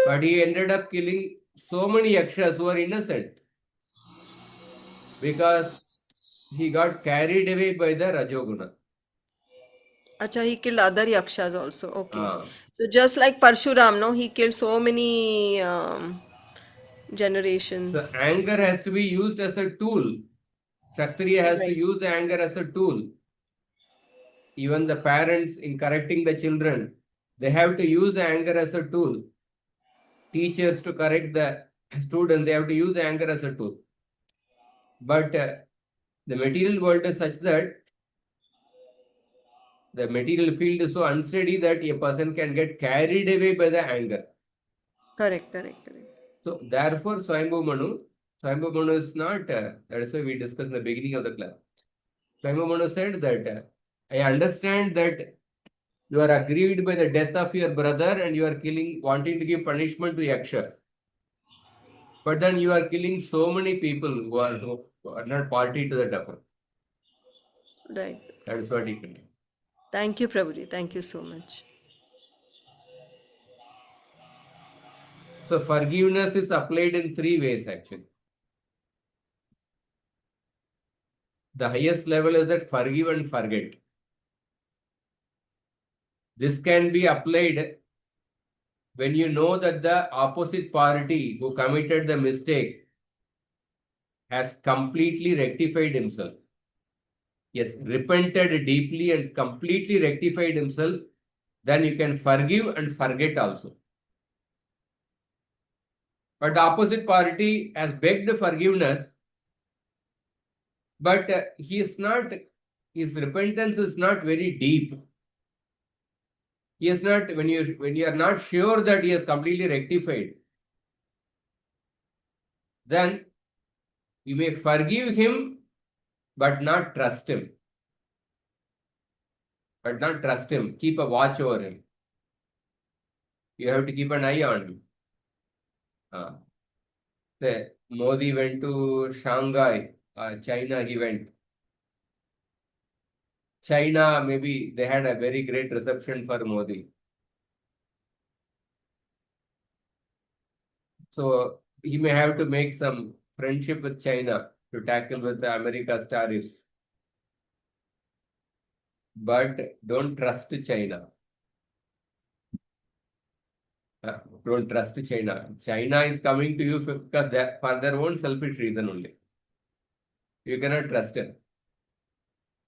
but he ended up killing so many Yakshas who are innocent because he got carried away by the Rajoguna. Acha, he killed other yakshas also. Okay. Ah. So just like Parshuram, no, he killed so many generations. So anger has to be used as a tool. Kshatriya has to Right. use the anger as a tool. Even the parents in correcting the children, they have to use the anger as a tool. Teachers to correct the students, they have to use the anger as a tool. But the material world is such that the material field is so unsteady that a person can get carried away by the anger. Correct. So therefore, Swayambhu Manu is not, that is why we discussed in the beginning of the class. Swayambhu Manu said that, I understand that you are aggrieved by the death of your brother and you are wanting to give punishment to Yaksha. But then you are killing so many people who are not party to the effort. Right. That is what he can do. Thank you, Prabhuji. Thank you so much. So forgiveness is applied in three ways actually. The highest level is that forgive and forget. This can be applied when you know that the opposite party who committed the mistake has completely rectified himself. Yes, repented deeply and completely rectified himself, then you can forgive and forget also. But the opposite party has begged forgiveness, but he is not, his repentance is not very deep. He is not, when you are not sure that he has completely rectified, then you may forgive him, but not trust him. But not trust him. Keep a watch over him. You have to keep an eye on him. Modi went to Shanghai, China. He went. China, maybe they had a very great reception for Modi. So he may have to make some friendship with China to tackle with the America's tariffs. But don't trust China. Don't trust China. China is coming to you because for their own selfish reason only. You cannot trust them.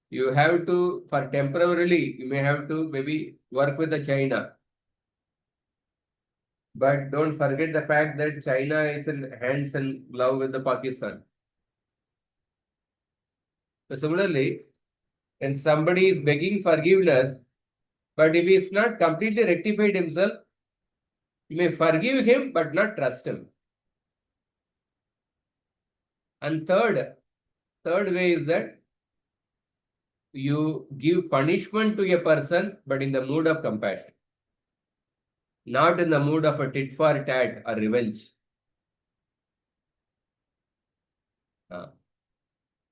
You have to, for temporarily, you may have to maybe work with the China. But don't forget the fact that China is in hands and glove with the Pakistan. So similarly, when somebody is begging forgiveness, but if he is not completely rectified himself, you may forgive him but not trust him. And third way is that you give punishment to a person, but in the mood of compassion, not in the mood of a tit for tat or revenge.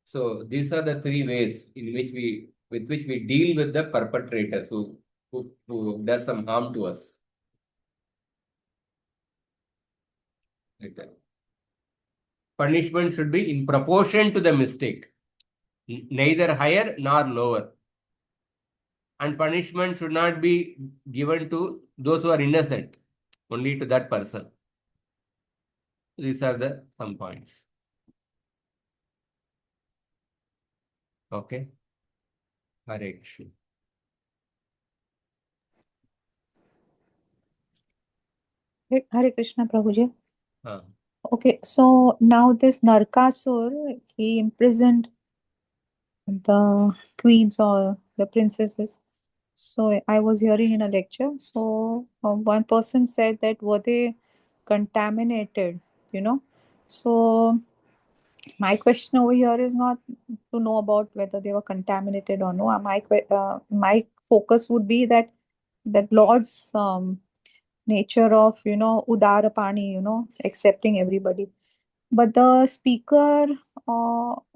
So these are the three ways in which we deal with the perpetrators who does some harm to us. Like that. Punishment should be in proportion to the mistake, neither higher nor lower. And punishment should not be given to those who are innocent, only to that person. These are the some points. Okay. Hare Krishna. Hare Krishna, Prabhuji. Uh, Okay, so now this Narkasur, he imprisoned the queens or the princesses. So I was hearing in a lecture. So one person said that were they contaminated, you know? So my question over here is not to know about whether they were contaminated or no. My focus would be that Lord's nature of udara pani, accepting everybody. But the speaker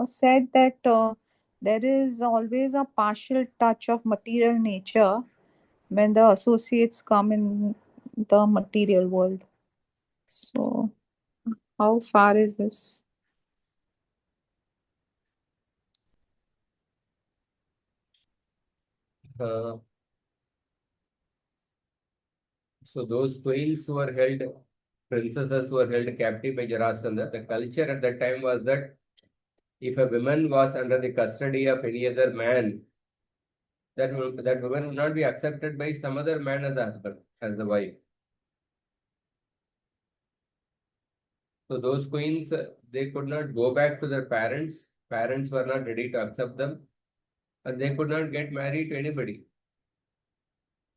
said that there is always a partial touch of material nature when the associates come in the material world. So, how far is this? uh, so those queens who were held, princesses who were held captive by Jarasandha, the culture at that time was that if a woman was under the custody of any other man, that woman would not be accepted by some other man as the husband, as the wife. So those queens, they could not go back to their parents. Parents were not ready to accept them, and they could not get married to anybody.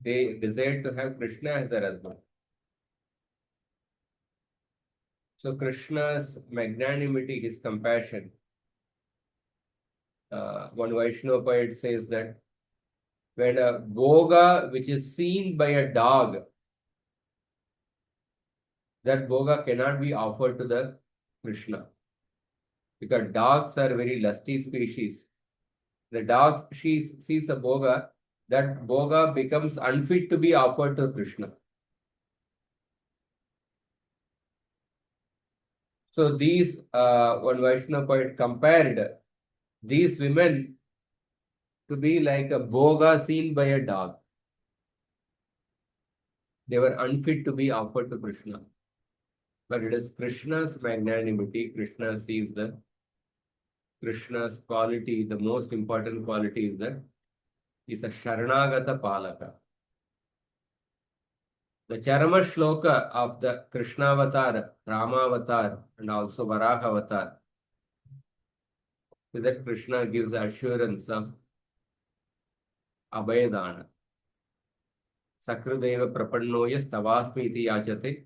They desired to have Krishna as their husband. So Krishna's magnanimity, his compassion. One Vaishnava poet says that when a boga which is seen by a dog, that boga cannot be offered to the Krishna. Because dogs are very lusty species. The dog, she sees a bhoga, that bhoga becomes unfit to be offered to Krishna. So these, one Vaishnava poet compared these women to be like a bhoga seen by a dog. They were unfit to be offered to Krishna. But it is Krishna's magnanimity. Krishna's quality, the most important quality is that he's a Sharanagata Palaka. The Charama Shloka of the Krishna avatar, Rama avatar, and also Varaha avatar is that Krishna gives assurance of Abhayadana. Sakrudeva prapannoya stavasmi iti yachate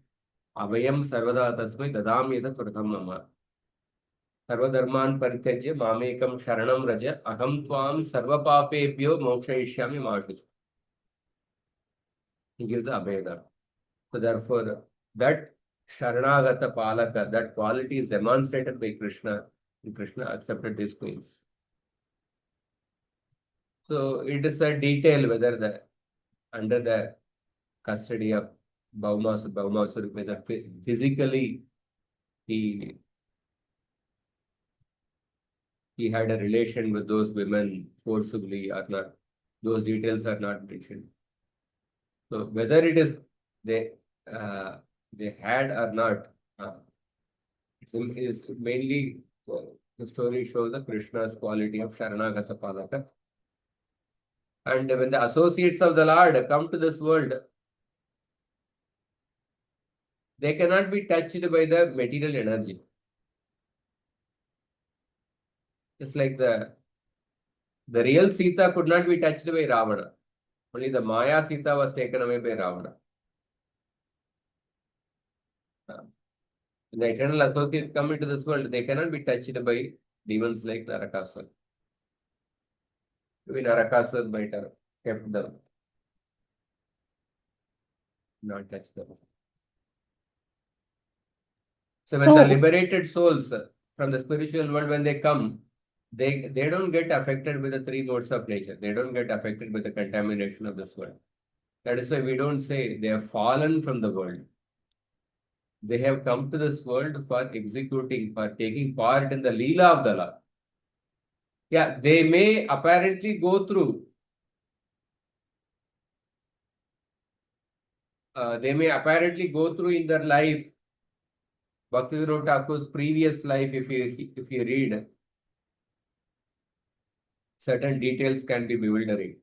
Abhayam sarvada tasmai dadamyata pratham mama. Sarvadharman परित्यज्य मामेकम शरणम रज अहम त्वाम सर्वपापेभ्यो मोक्षयिष्यामि मा शुचि. He gives the Abhayadana. So therefore, that Sharanagata Palaka, that quality is demonstrated by Krishna, and Krishna accepted these queens. So it is a detail whether under the custody of Bhaumasura, whether physically he had a relation with those women forcibly or not. Those details are not mentioned. So whether it is they had or not, is mainly the story shows the Krishna's quality of Sharanagata Palaka. And when the associates of the Lord come to this world, they cannot be touched by the material energy. Just like the real Sita could not be touched by Ravana. Only the Maya Sita was taken away by Ravana. When the eternal associates come into this world, they cannot be touched by demons like Narakasura. Maybe Narakasura might have kept them, not touched them. So when the liberated souls from the spiritual world, when they come, they don't get affected with the three modes of nature. They don't get affected with the contamination of this world. That is why we don't say they have fallen from the world. They have come to this world for executing, for taking part in the Leela of the Lord. Yeah, they may apparently go through. They may apparently go through in their life. Bhaktivinoda Thakur's previous life, if you read, certain details can be bewildering.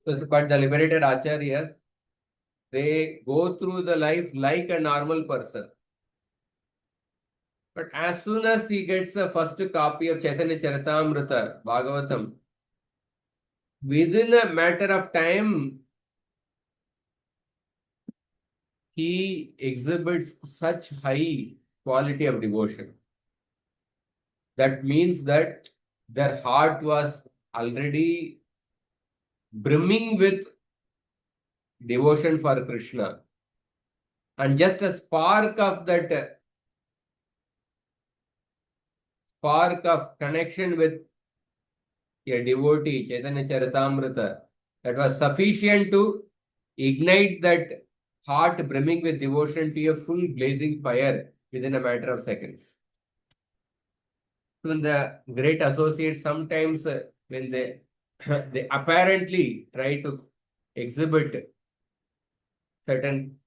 But the liberated acharyas, they go through the life like a normal person. But as soon as he gets the first copy of Chaitanya Charitamrita, Bhagavatam, within a matter of time, he exhibits such high quality of devotion. That means that their heart was already brimming with devotion for Krishna. And just a spark of connection with a devotee, Chaitanya Charitamrita, that was sufficient to ignite that heart brimming with devotion to a full blazing fire within a matter of seconds. When the great associates sometimes, when they apparently try to exhibit certain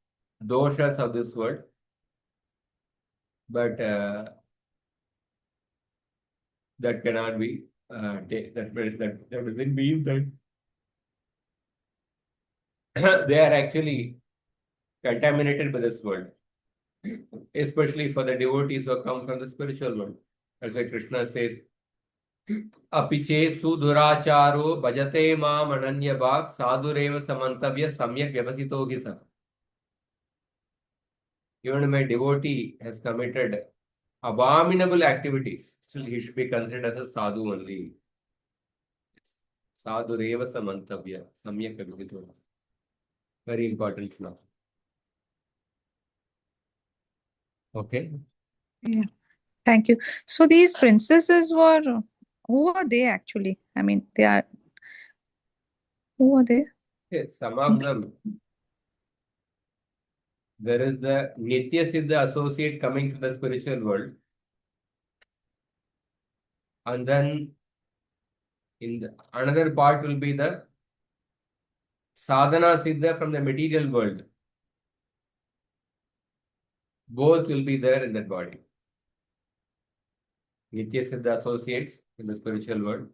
doshas of this world, but that cannot be that doesn't mean that they are actually contaminated by this world, especially for the devotees who come from the spiritual world. That's why Krishna says, Apiche suduracharo bhajate ma mananya bhag sadureva samantavya samyak vyavasito gisa. Even if a devotee has committed abominable activities, still he should be considered as a sadhu only. Sadureva samantavya samyak vyavasito. Very important shloka. Okay. Yeah. Thank you. So these princesses were, who are they actually? I mean, they are, who are they? Yes, some of them. There is the Nitya Siddha associate coming to the spiritual world. And then in another part will be the Sadhana Siddha from the material world. Both will be there in that body. Nitya Siddha associates in the spiritual world.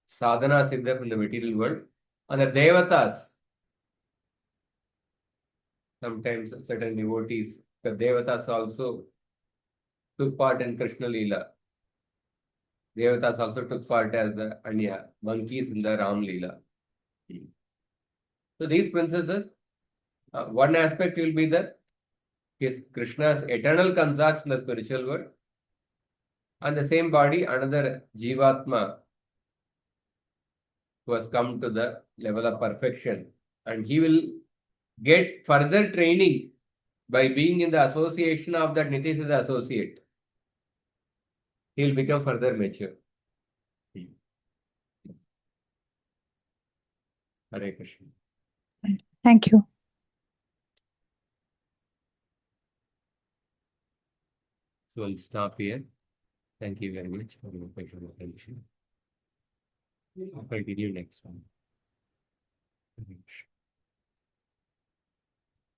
Sadhana Siddha from the material world. And the Devatas, sometimes certain devotees, the Devatas also took part in Krishna Leela. Devatas also took part as the Anya, monkeys in the Ram Leela. So these princesses, one aspect will be that his Krishna's eternal consorts in the spiritual world, and the same body, another Jivatma who has come to the level of perfection, and he will get further training by being in the association of that Nitya associate. He will become further mature. Hare Krishna. Thank you. So we'll stop here. Thank you very much for your patient attention. We'll continue next time. Hare Krishna.